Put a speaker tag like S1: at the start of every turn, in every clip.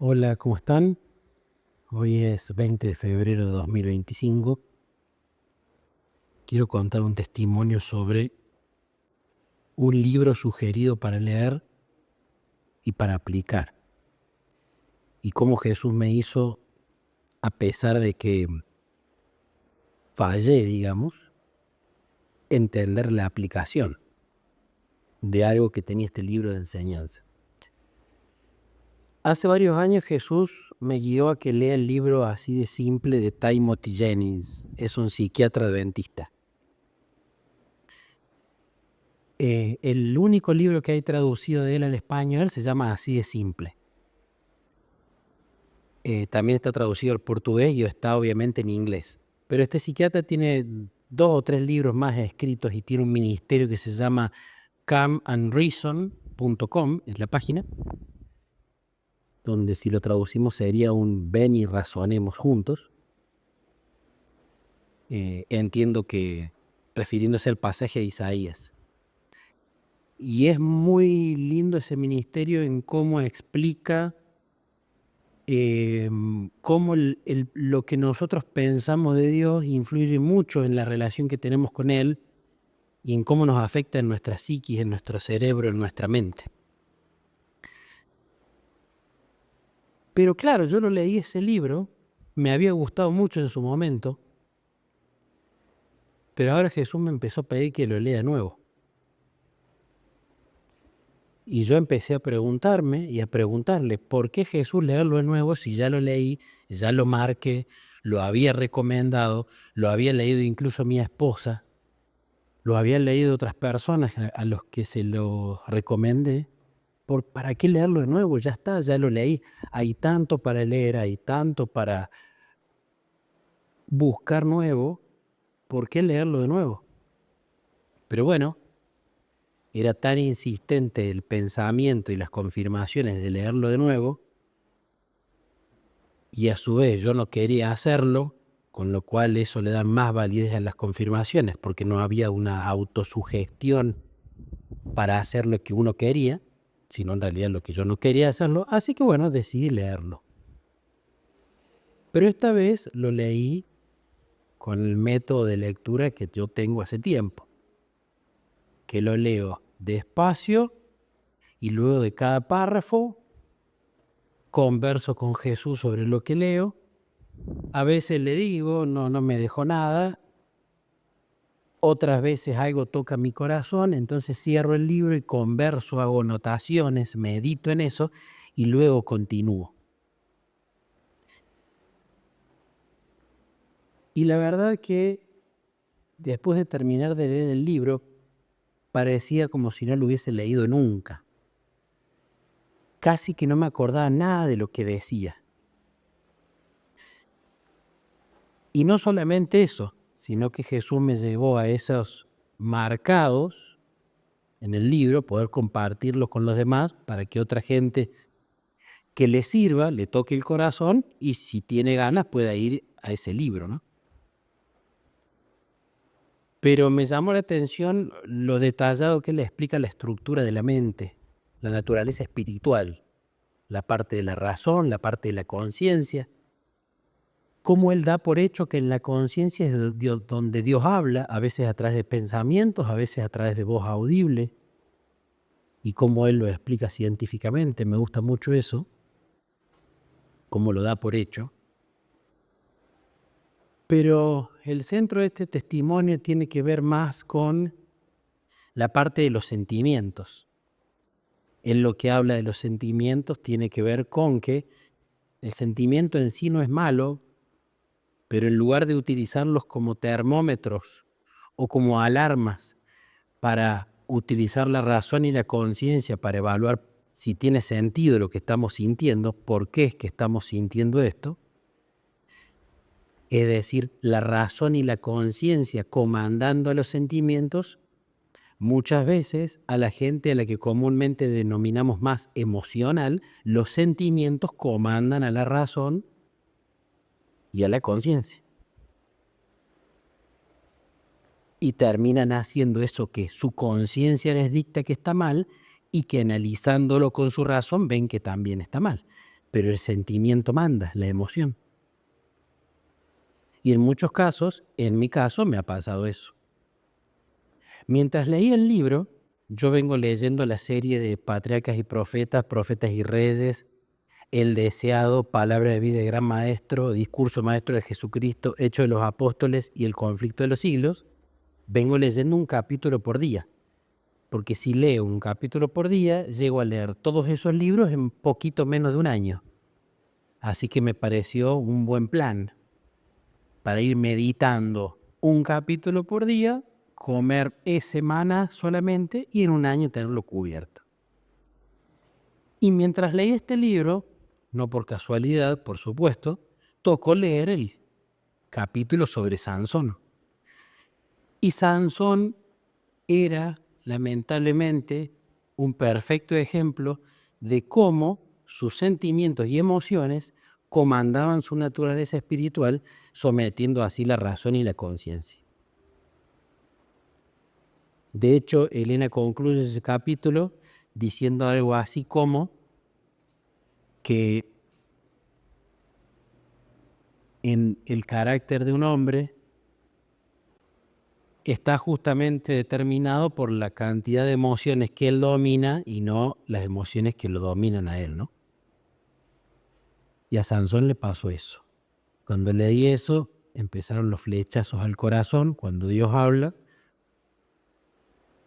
S1: Hola, ¿cómo están? Hoy es 20 de febrero de 2025. Quiero contar un testimonio sobre un libro sugerido para leer y para aplicar. Y cómo Jesús me hizo, a pesar de que fallé, digamos, entender la aplicación de algo que tenía este libro de enseñanza. Hace varios años Jesús me guió a que lea el libro así de simple de Timothy Jennings. Es un psiquiatra adventista. El único libro que hay traducido de él al español se llama Así de simple. También está traducido al portugués y está obviamente en inglés. Pero este psiquiatra tiene 2 o 3 libros más escritos y tiene un ministerio que se llama calmandreason.com, es la página, donde si lo traducimos sería un ven y razonemos juntos. Entiendo que refiriéndose al pasaje de Isaías. Y es muy lindo ese ministerio en cómo explica cómo lo que nosotros pensamos de Dios influye mucho en la relación que tenemos con Él y en cómo nos afecta en nuestra psiquis, en nuestro cerebro, en nuestra mente. Pero claro, yo lo leí ese libro, me había gustado mucho en su momento, pero ahora Jesús me empezó a pedir que lo lea de nuevo. Y yo empecé a preguntarme y a preguntarle, ¿por qué Jesús leerlo de nuevo si ya lo leí, ya lo marqué, lo había recomendado, lo había leído incluso mi esposa, lo había leído otras personas a los que se lo recomendé? ¿Para qué leerlo de nuevo? Ya está, ya lo leí. Hay tanto para leer, hay tanto para buscar nuevo, ¿por qué leerlo de nuevo? Pero bueno, era tan insistente el pensamiento y las confirmaciones de leerlo de nuevo, y a su vez yo no quería hacerlo, con lo cual eso le da más validez a las confirmaciones, porque no había una autosugestión para hacer lo que uno quería, sino en realidad lo que yo no quería hacerlo, así que bueno, decidí leerlo. Pero esta vez lo leí con el método de lectura que yo tengo hace tiempo, que lo leo despacio y luego de cada párrafo converso con Jesús sobre lo que leo. A veces le digo, no me dejó nada. Otras veces algo toca mi corazón, entonces cierro el libro y converso, hago anotaciones, medito en eso y luego continúo. Y la verdad que después de terminar de leer el libro, parecía como si no lo hubiese leído nunca. Casi que no me acordaba nada de lo que decía. Y no solamente eso, sino que Jesús me llevó a esos marcados en el libro, poder compartirlos con los demás para que otra gente que le sirva, le toque el corazón y si tiene ganas pueda ir a ese libro, ¿no? Pero me llamó la atención lo detallado que él explica la estructura de la mente, la naturaleza espiritual, la parte de la razón, la parte de la conciencia, cómo él da por hecho que en la conciencia es donde Dios habla, a veces a través de pensamientos, a veces a través de voz audible, y cómo él lo explica científicamente. Me gusta mucho eso, cómo lo da por hecho. Pero el centro de este testimonio tiene que ver más con la parte de los sentimientos. En lo que habla de los sentimientos tiene que ver con que el sentimiento en sí no es malo, pero en lugar de utilizarlos como termómetros o como alarmas para utilizar la razón y la conciencia para evaluar si tiene sentido lo que estamos sintiendo, por qué es que estamos sintiendo esto, es decir, la razón y la conciencia comandando a los sentimientos, muchas veces a la gente a la que comúnmente denominamos más emocional, los sentimientos comandan a la razón y a la conciencia. Y terminan haciendo eso que su conciencia les dicta que está mal y que analizándolo con su razón ven que también está mal. pero el sentimiento manda, la emoción. Y en muchos casos, en mi caso, me ha pasado eso. Mientras leía el libro, yo vengo leyendo la serie de Patriarcas y Profetas, Profetas y Reyes, El Deseado, Palabra de Vida de Gran Maestro, Discurso Maestro de Jesucristo, Hechos de los Apóstoles y El Conflicto de los Siglos. Vengo leyendo un capítulo por día, porque si leo un capítulo por día, llego a leer todos esos libros en poquito menos de un año. Así que me pareció un buen plan para ir meditando un capítulo por día, comer semana solamente y en un año tenerlo cubierto. Y mientras leí este libro, no por casualidad, por supuesto, tocó leer el capítulo sobre Sansón. Y Sansón era, lamentablemente, un perfecto ejemplo de cómo sus sentimientos y emociones comandaban su naturaleza espiritual, sometiendo así la razón y la conciencia. De hecho, Elena concluye ese capítulo diciendo algo así como que en el carácter de un hombre está justamente determinado por la cantidad de emociones que él domina y no las emociones que lo dominan a él, ¿no? Y a Sansón le pasó eso. Cuando leí eso, empezaron los flechazos al corazón cuando Dios habla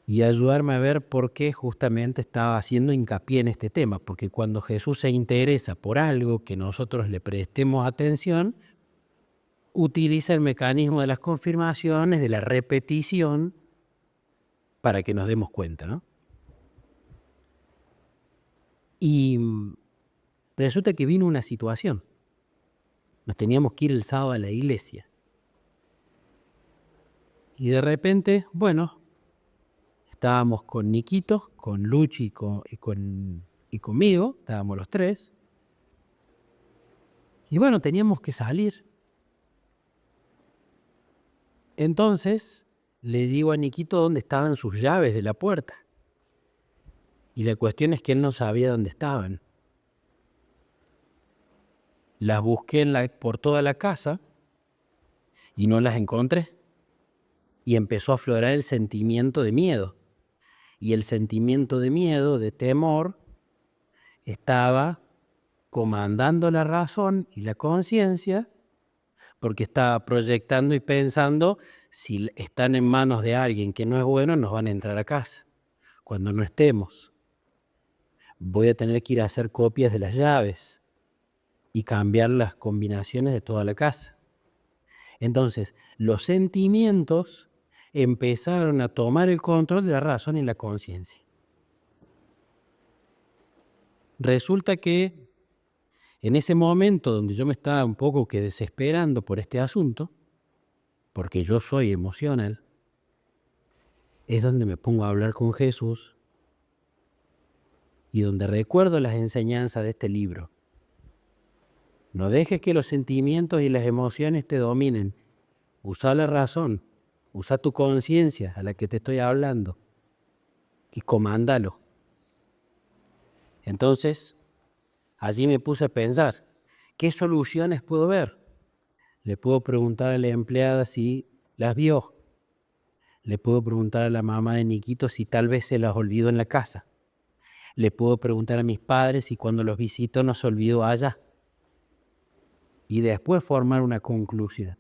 S1: y ayudarme a ver por qué justamente estaba haciendo hincapié en este tema, porque cuando Jesús se interesa por algo que nosotros le prestemos atención, utiliza el mecanismo de las confirmaciones, de la repetición, para que nos demos cuenta, ¿no? Y resulta que vino una situación. Nos teníamos que ir el sábado a la iglesia. Y de repente, bueno, estábamos con Niquito, con Luchi y conmigo, estábamos los tres. Y bueno, teníamos que salir. Entonces le digo a Niquito dónde estaban sus llaves de la puerta. Y la cuestión es que él no sabía dónde estaban. Las busqué por toda la casa y no las encontré. Y empezó a aflorar el sentimiento de miedo. Y el sentimiento de miedo, de temor, estaba comandando la razón y la conciencia, porque estaba proyectando y pensando, si están en manos de alguien que no es bueno, nos van a entrar a casa. Cuando no estemos, voy a tener que ir a hacer copias de las llaves y cambiar las combinaciones de toda la casa. Entonces, los sentimientos empezaron a tomar el control de la razón y la conciencia. Resulta que en ese momento donde yo me estaba un poco que desesperando por este asunto, porque yo soy emocional, es donde me pongo a hablar con Jesús y donde recuerdo las enseñanzas de este libro. No dejes que los sentimientos y las emociones te dominen. Usa la razón, usa tu conciencia a la que te estoy hablando y comándalo. Entonces, allí me puse a pensar, ¿qué soluciones puedo ver? Le puedo preguntar a la empleada si las vio. Le puedo preguntar a la mamá de Niquito si tal vez se las olvidó en la casa. Le puedo preguntar a mis padres si cuando los visito no se olvidó allá. Y después formar una conclusión.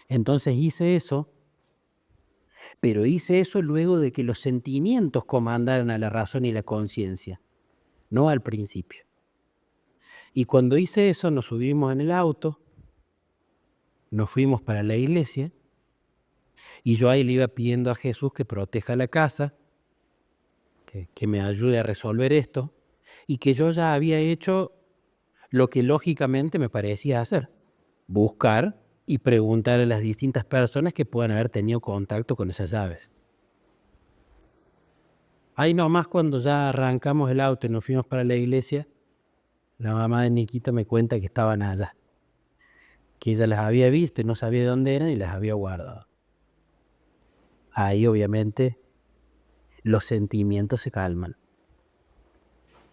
S1: Entonces hice eso, pero hice eso luego de que los sentimientos comandaran a la razón y la conciencia, no al principio. Y cuando hice eso, nos subimos en el auto, nos fuimos para la iglesia, y yo ahí le iba pidiendo a Jesús que proteja la casa, que me ayude a resolver esto, y que yo ya había hecho lo que lógicamente me parecía hacer, buscar y preguntar a las distintas personas que puedan haber tenido contacto con esas llaves. Ahí nomás cuando ya arrancamos el auto y nos fuimos para la iglesia, la mamá de Niquito me cuenta que estaban allá, que ella las había visto y no sabía de dónde eran y las había guardado. Ahí obviamente los sentimientos se calman.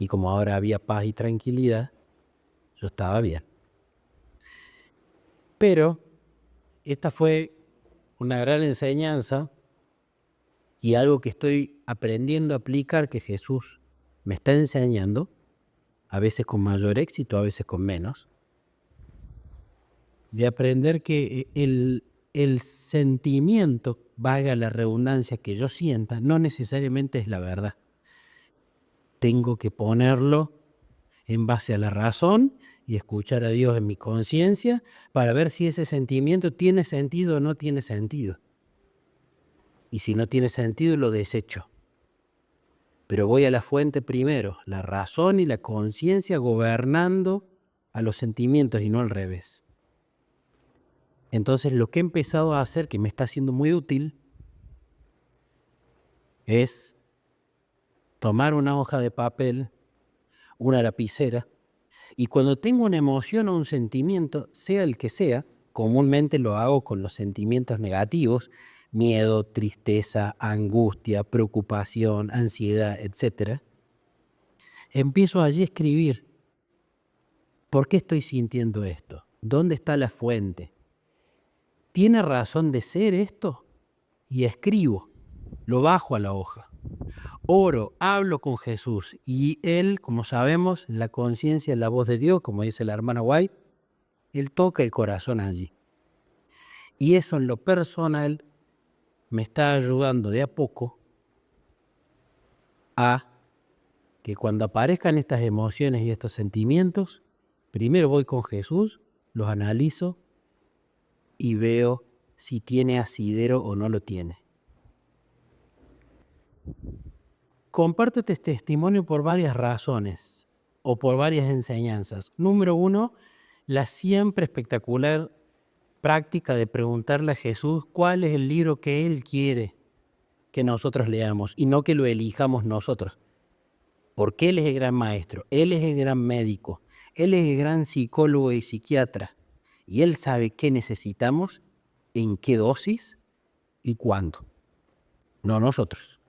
S1: Y como ahora había paz y tranquilidad, yo estaba bien. Pero esta fue una gran enseñanza y algo que estoy aprendiendo a aplicar, que Jesús me está enseñando, a veces con mayor éxito, a veces con menos, de aprender que el sentimiento, valga la redundancia, que yo sienta, no necesariamente es la verdad. Tengo que ponerlo en base a la razón y escuchar a Dios en mi conciencia para ver si ese sentimiento tiene sentido o no tiene sentido. Y si no tiene sentido, lo desecho. Pero voy a la fuente primero, la razón y la conciencia gobernando a los sentimientos y no al revés. Entonces lo que he empezado a hacer, que me está siendo muy útil, es tomar una hoja de papel, una lapicera, y cuando tengo una emoción o un sentimiento, sea el que sea, comúnmente lo hago con los sentimientos negativos, miedo, tristeza, angustia, preocupación, ansiedad, etc. Empiezo allí a escribir, ¿por qué estoy sintiendo esto? ¿Dónde está la fuente? ¿Tiene razón de ser esto? Y escribo, lo bajo a la hoja. Oro, hablo con Jesús y Él, como sabemos, la conciencia es la voz de Dios, como dice la hermana White, Él toca el corazón allí. Y eso en lo personal me está ayudando de a poco a que cuando aparezcan estas emociones y estos sentimientos, primero voy con Jesús, los analizo y veo si tiene asidero o no lo tiene. Comparto este testimonio por varias razones o por varias enseñanzas. Número uno, la siempre espectacular práctica de preguntarle a Jesús cuál es el libro que Él quiere que nosotros leamos y no que lo elijamos nosotros. Porque Él es el gran maestro, Él es el gran médico, Él es el gran psicólogo y psiquiatra. Y Él sabe qué necesitamos, en qué dosis y cuándo. No nosotros.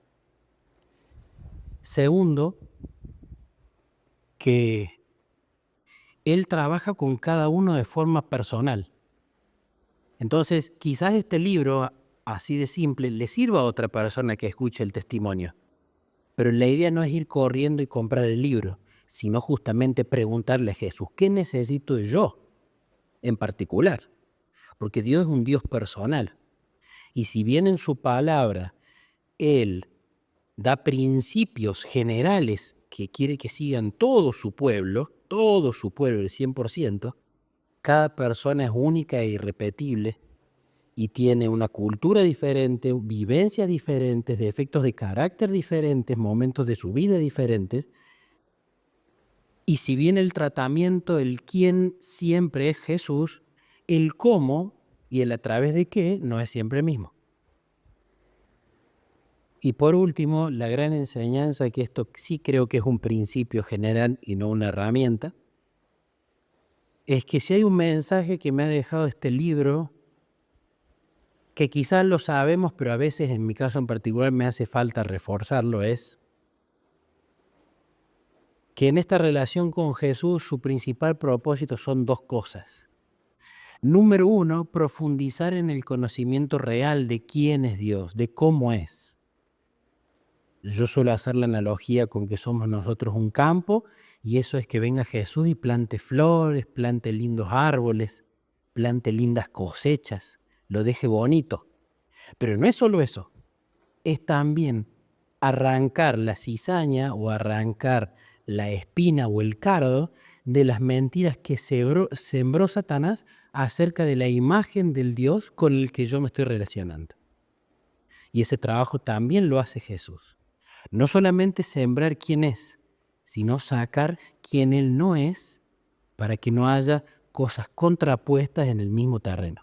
S1: Segundo, que Él trabaja con cada uno de forma personal. Entonces, quizás este libro, así de simple, le sirva a otra persona que escuche el testimonio. Pero la idea no es ir corriendo y comprar el libro, sino justamente preguntarle a Jesús, ¿qué necesito yo en particular? Porque Dios es un Dios personal. Y si bien en su palabra Él da principios generales que quiere que sigan todo su pueblo, el 100%, cada persona es única e irrepetible y tiene una cultura diferente, vivencias diferentes, defectos de carácter diferentes, momentos de su vida diferentes. Y si bien el tratamiento, el quién siempre es Jesús, el cómo y el a través de qué no es siempre el mismo. Y por último, la gran enseñanza, que esto sí creo que es un principio general y no una herramienta, es que si hay un mensaje que me ha dejado este libro, que quizás lo sabemos, pero a veces en mi caso en particular me hace falta reforzarlo, es que en esta relación con Jesús su principal propósito son dos cosas. Número uno, profundizar en el conocimiento real de quién es Dios, de cómo es. Yo suelo hacer la analogía con que somos nosotros un campo y eso es que venga Jesús y plante flores, plante lindos árboles, plante lindas cosechas, lo deje bonito. Pero no es solo eso, es también arrancar la cizaña o arrancar la espina o el cardo de las mentiras que sembró Satanás acerca de la imagen del Dios con el que yo me estoy relacionando. Y ese trabajo también lo hace Jesús. No solamente sembrar quién es, sino sacar quién Él no es para que no haya cosas contrapuestas en el mismo terreno.